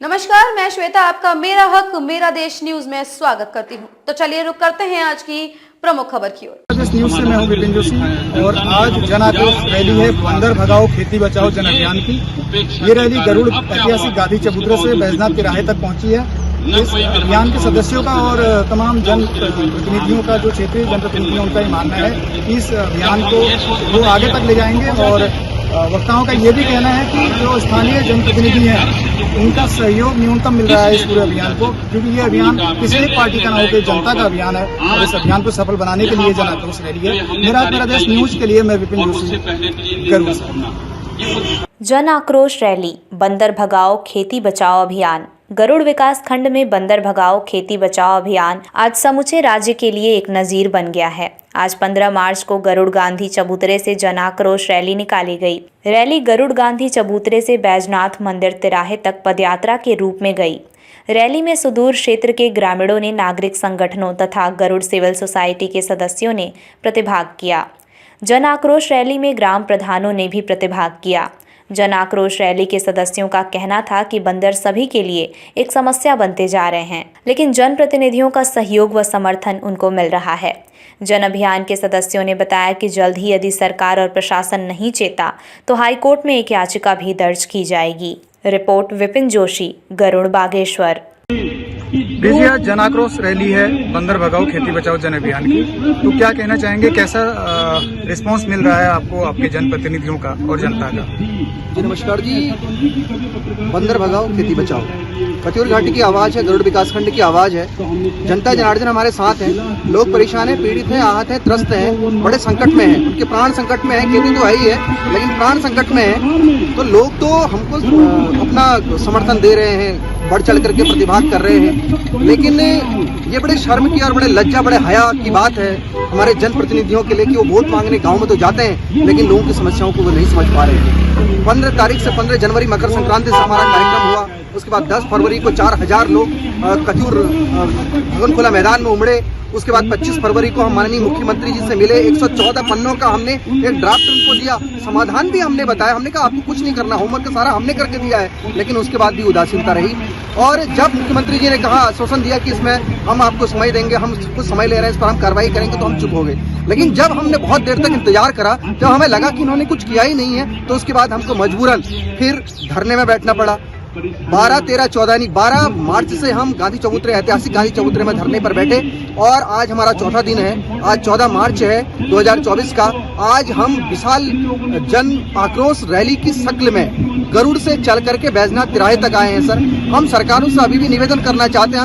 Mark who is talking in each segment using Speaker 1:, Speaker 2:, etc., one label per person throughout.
Speaker 1: नमस्कार, मैं श्वेता आपका मेरा हक मेरा देश न्यूज में स्वागत करती हूं। तो चलिए रुक करते हैं आज की प्रमुख खबर की ओर।
Speaker 2: इस न्यूज से मैं हूं विपिन जोशी और आज जन आक्रोश रैली है बंदर भगाओ खेती बचाओ जन अभियान की। ये रैली गरुड़ ऐतिहासिक गांधी चबूतरे से बैजनाथ तिराहे तक पहुंची है। इस अभियान के सदस्यों का और तमाम जन प्रतिनिधियों का, जो क्षेत्रीय जनप्रतिनिधियों, उनका ये मानना है कि इस अभियान को वो आगे तक ले जाएंगे। और वक्ताओं का ये भी कहना है कि जो स्थानीय जनप्रतिनिधि हैं उनका सहयोग न्यूनतम मिल रहा है इस पूरे अभियान को, क्योंकि ये अभियान किसी एक पार्टी का ना होकर जनता का अभियान है और इस अभियान को सफल बनाने के लिए जन आक्रोश रैली है। मेरा देश न्यूज के लिए मैं विपिन जोशी, गरुड़ से।
Speaker 3: जन आक्रोश रैली बंदर भगाओ खेती बचाओ अभियान। गरुड़ विकास खंड में बंदर भगाओ खेती बचाओ अभियान आज समूचे राज्य के लिए एक नजीर बन गया है। आज 15 मार्च को गरुड़ गांधी चबूतरे से जन आक्रोश रैली निकाली गई। रैली गरुड़ गांधी चबूतरे से बैजनाथ मंदिर तिराहे तक पदयात्रा के रूप में गई। रैली में सुदूर क्षेत्र के ग्रामीणों ने, नागरिक संगठनों तथा गरुड़ सिविल सोसाइटी के सदस्यों ने प्रतिभाग किया। जन आक्रोश रैली में ग्राम प्रधानों ने भी प्रतिभाग किया। जन आक्रोश रैली के सदस्यों का कहना था कि बंदर सभी के लिए एक समस्या बनते जा रहे हैं, लेकिन जनप्रतिनिधियों का सहयोग व समर्थन उनको मिल रहा है। जन अभियान के सदस्यों ने बताया कि जल्द ही यदि सरकार और प्रशासन नहीं चेता तो हाईकोर्ट में एक याचिका भी दर्ज की जाएगी। रिपोर्ट विपिन जोशी, गरुड़ बागेश्वर।
Speaker 2: देखिए, आज जन आक्रोश रैली है बंदर भगाओ खेती बचाओ जन अभियान की। तो क्या कहना चाहेंगे, कैसा रिस्पांस मिल रहा है आपको, आपके जनप्रतिनिधियों का और जनता का?
Speaker 4: जी नमस्कार जी। बंदर भगाओ खेती बचाओ कत्यूर घाटी की आवाज़ है, गरुड़ विकास खंड की आवाज़ है। जनता जनार्दन हमारे साथ है। लोग परेशान हैं, पीड़ित हैं, आहत हैं, त्रस्त हैं, बड़े संकट में हैं। उनके प्राण संकट में है। खेती तो है ही है, लेकिन प्राण संकट में है। तो लोग तो हमको अपना समर्थन दे रहे हैं, बढ़ चढ़ करके प्रतिभाग कर रहे हैं, लेकिन ये बड़े शर्म की और बड़े लज्जा, बड़े हया की बात है हमारे जनप्रतिनिधियों के लिए कि वो वोट मांगने गांव में तो जाते हैं, लेकिन लोगों की समस्याओं को वो नहीं समझ पा रहे हैं। 15 तारीख से 15 जनवरी मकर संक्रांति से हमारा कार्यक्रम हुआ। उसके बाद 10 फरवरी को 4000 लोग कत्यूर भवन खुला मैदान में उमड़े। उसके बाद 25 फरवरी को हम माननीय मुख्यमंत्री जी से मिले। 114 पन्नों का हमने एक ड्राफ्ट उनको दिया, समाधान भी हमने बताया। हमने कहा आपको कुछ नहीं करना, होमवर्क सारा हमने करके दिया है, लेकिन उसके बाद भी उदासीनता रही। और जब मुख्यमंत्री जी ने कहा, आश्वासन दिया कि इसमें हम आपको समय देंगे, हम कुछ समय ले रहे हैं, इस पर हम कार्रवाई करेंगे, तो हम चुप हो गए। लेकिन जब हमने बहुत देर तक इंतजार करा, जब हमें लगा कि इन्होंने कुछ किया ही नहीं है, तो उसके बाद हमको मजबूरन फिर धरने में बैठना पड़ा। 12, 13, 14 यानी 12 मार्च से हम गांधी चबूतरे, ऐतिहासिक गांधी चबूतरे में धरने पर बैठे और आज हमारा चौथा दिन है। आज 14 मार्च है 2024 का। आज हम विशाल जन आक्रोश रैली की शक्ल में गरुड़ से चल करके बैजनाथ तिराहे तक आए हैं। सर, हम सरकारों से अभी भी निवेदन करना चाहते हैं।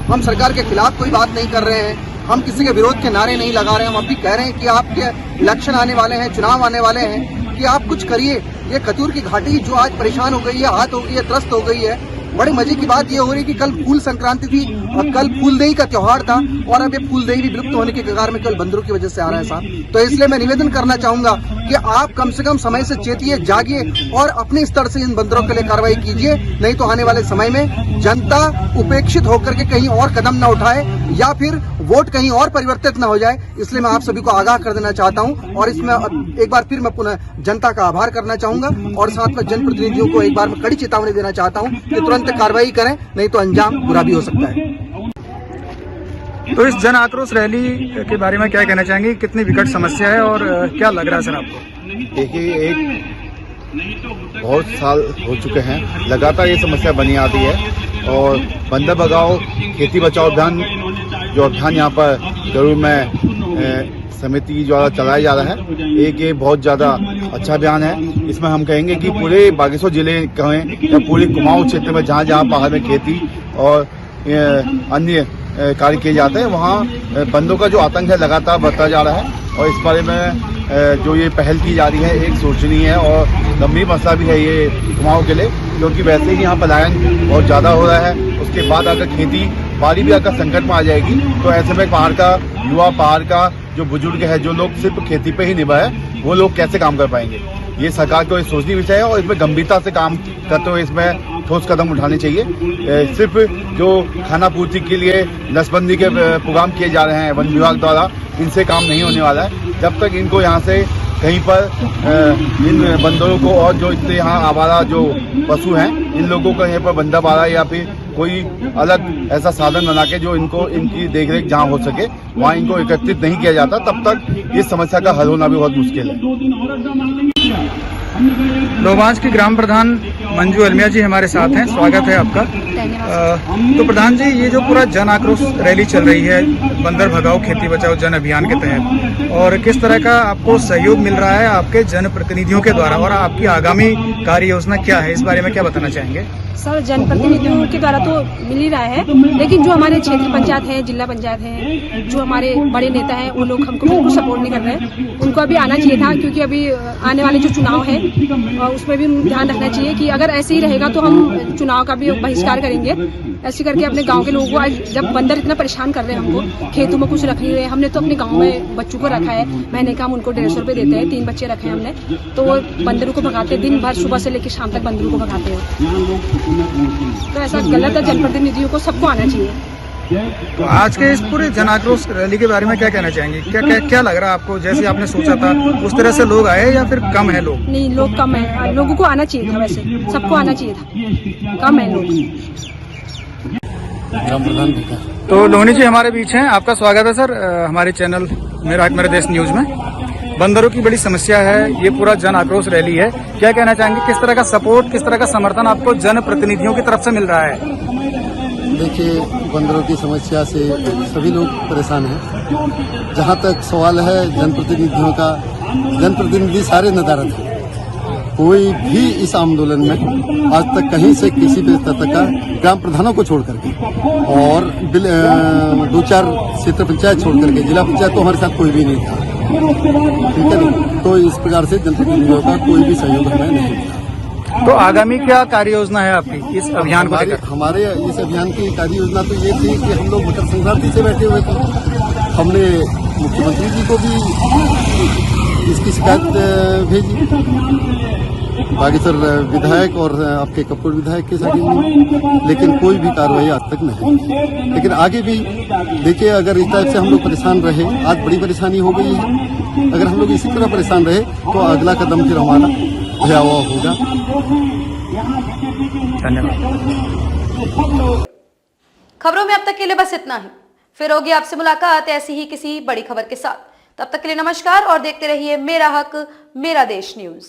Speaker 4: हम सरकार के खिलाफ कोई बात नहीं कर रहे हैं, हम किसी के विरोध के नारे नहीं लगा रहे हैं। हम अभी कह रहे हैं कि आपके इलेक्शन आने वाले हैं, चुनाव आने वाले हैं, कि आप कुछ करिए। ये कत्यूर की घाटी जो आज परेशान हो गई है, आहत हो गई है, त्रस्त हो गई है। बड़े मजे की बात ये हो रही है कि कल फूल संक्रांति थी और कल फूलदेई का त्योहार था, और अब ये फूलदेई भी विलुप्त होने के कगार में कल बंदरों की वजह से आ रहा है साहब। तो इसलिए मैं निवेदन करना चाहूंगा कि आप कम से कम समय से चेतिए, जागिए और अपने स्तर से इन बंदरों के लिए कार्रवाई कीजिए। नहीं तो आने वाले समय में जनता उपेक्षित होकर के कहीं और कदम न उठाए या फिर वोट कहीं और परिवर्तित न हो जाए। इसलिए मैं आप सभी को आगाह कर देना चाहता हूं और इसमें एक बार फिर मैं पुनः जनता का आभार करना चाहूंगा और साथ में जनप्रतिनिधियों को एक बार मैं कड़ी चेतावनी देना चाहता हूं कि तुरंत कार्रवाई करें, नहीं तो अंजाम बुरा भी हो सकता है।
Speaker 2: तो इस जन आक्रोश रैली के बारे में क्या कहना चाहेंगे, कितनी विकट समस्या है और क्या लग रहा है सर आपको?
Speaker 5: देखिए, एक बहुत साल हो चुके हैं लगातार ये समस्या बनी आती है और बंदर भगाओ खेती बचाओ अभियान, जो अभियान यहाँ पर गरुड़ में समिति द्वारा चलाया जा रहा है, एक ये बहुत ज़्यादा अच्छा अभियान है। इसमें हम कहेंगे कि पूरे बागेश्वर जिले कहें या पूरे कुमाऊं क्षेत्र में जहाँ जहाँ पहाड़ में खेती और अन्य कार्य किए जाते हैं, वहाँ बंदों का जो आतंक है लगातार बढ़ता जा रहा है। और इस बारे में जो ये पहल की जा रही है, एक सोचनीय है और गंभीर मसला भी है ये कुमाऊं के लिए, क्योंकि वैसे ही यहाँ पलायन बहुत ज़्यादा हो रहा है। उसके बाद अगर खेती बाड़ी भी अगर संकट में आ जाएगी, तो ऐसे में पहाड़ का युवा, पहाड़ का जो बुजुर्ग है, जो लोग सिर्फ खेती पे ही निर्भर है, वो लोग कैसे काम कर पाएंगे? ये सरकार को सोचनी विषय है और इसमें गंभीरता से काम करते हुए इसमें ठोस कदम उठाने चाहिए। सिर्फ जो खाना पूर्ति के लिए नसबंदी के प्रोग्राम किए जा रहे हैं वन विभाग द्वारा, इनसे काम नहीं होने वाला है। जब तक इनको यहाँ से कहीं पर इन बंदरों को और जो इतने यहाँ आवारा जो पशु हैं, इन लोगों को यहाँ पर बंदा बाड़ा या फिर कोई अलग ऐसा साधन बना के जो इनको इनकी देखरेख जहाँ हो सके वहाँ इनको एकत्रित नहीं किया जाता, तब तक इस समस्या का हल होना भी बहुत मुश्किल है।
Speaker 2: लोबांस की ग्राम प्रधान मंजू अलमिया जी हमारे साथ हैं, स्वागत है आपका। तो प्रधान जी, ये जो पूरा जन आक्रोश रैली चल रही है बंदर भगाओ खेती बचाओ जन अभियान के तहत, और किस तरह का आपको सहयोग मिल रहा है आपके जनप्रतिनिधियों के द्वारा, और आपकी आगामी कार्य योजना क्या है, इस बारे में क्या बताना चाहेंगे?
Speaker 6: सर, जनप्रतिनिधियों के द्वारा तो मिल ही रहा है, लेकिन जो हमारे क्षेत्र पंचायत है, जिला पंचायत है, जो हमारे बड़े नेता हैं, वो लोग हमको बिल्कुल सपोर्ट नहीं कर रहे हैं। उनको अभी आना चाहिए था, क्योंकि अभी आने वाले जो चुनाव है उसमें भी ध्यान रखना चाहिए कि अगर ऐसे ही रहेगा तो हम चुनाव का भी बहिष्कार करेंगे। ऐसे करके अपने गांव के लोगों को, आज जब बंदर इतना परेशान कर रहे हैं हमको, खेतों में कुछ रख नहीं रहे, हमने तो अपने गांव में बच्चों को रखा है, महीने का हम उनको 150 रुपये देते हैं, 3 बच्चे रखे हैं हमने, तो वो बंदरों को भगाते हैं, दिन भर सुबह से लेकर शाम तक बंदरों को भगाते हैं। तो ऐसा गलत है, जनप्रतिनिधियों को सबको आना चाहिए।
Speaker 2: तो आज के इस पूरे जन आक्रोश रैली के बारे में क्या कहना चाहेंगे? क्या लग रहा है आपको? जैसे आपने सोचा था उस तरह से लोग आए या फिर कम है लोग?
Speaker 6: नहीं, लोग कम है, लोगों को आना चाहिए था, वैसे सबको आना चाहिए था, कम है लोग।
Speaker 2: तो लोहनी जी हमारे बीच हैं, आपका स्वागत है सर हमारे चैनल मेरा हक मेरा देश न्यूज में। बंदरों की बड़ी समस्या है, ये पूरा जन आक्रोश रैली है, क्या कहना चाहेंगे? किस तरह का सपोर्ट, किस तरह का समर्थन आपको जनप्रतिनिधियों की तरफ से मिल रहा है?
Speaker 7: देखिए, बंदरों की समस्या से सभी लोग परेशान हैं। जहाँ तक सवाल है जनप्रतिनिधियों का, जनप्रतिनिधि सारे नदारद हैं। कोई भी इस आंदोलन में आज तक कहीं से किसी भी स्तर तक का, ग्राम प्रधानों को छोड़ करके और 2-4 क्षेत्र पंचायत छोड़ करके, जिला पंचायत तो हमारे साथ कोई भी नहीं था, ठीक है ना। तो इस प्रकार से जनप्रतिनिधियों का कोई भी सहयोग हमें नहीं मिला।
Speaker 2: तो आगामी क्या कार्य योजना है आपकी इस अभियान को लेकर?
Speaker 7: हमारे इस अभियान की कार्य योजना तो ये थी कि हम लोग मकर संक्रांति से बैठे हुए थे। हमने मुख्यमंत्री जी को भी इसकी शिकायत भेजी, बागेश्वर विधायक और आपके कपूर विधायक के साथ, लेकिन कोई भी कार्रवाई आज तक नहीं। लेकिन आगे भी देखिए, अगर इस टाइप से हम लोग परेशान रहे, आज बड़ी परेशानी हो गई है, अगर हम लोग इसी तरह परेशान रहे तो अगला कदम फिर हमारा भयावह होगा।
Speaker 2: धन्यवाद।
Speaker 1: खबरों में अब तक के लिए बस इतना ही, फिर होगी आपसे मुलाकात ऐसी ही किसी बड़ी खबर के साथ। तब तक के लिए नमस्कार और देखते रहिए मेरा हक मेरा देश न्यूज।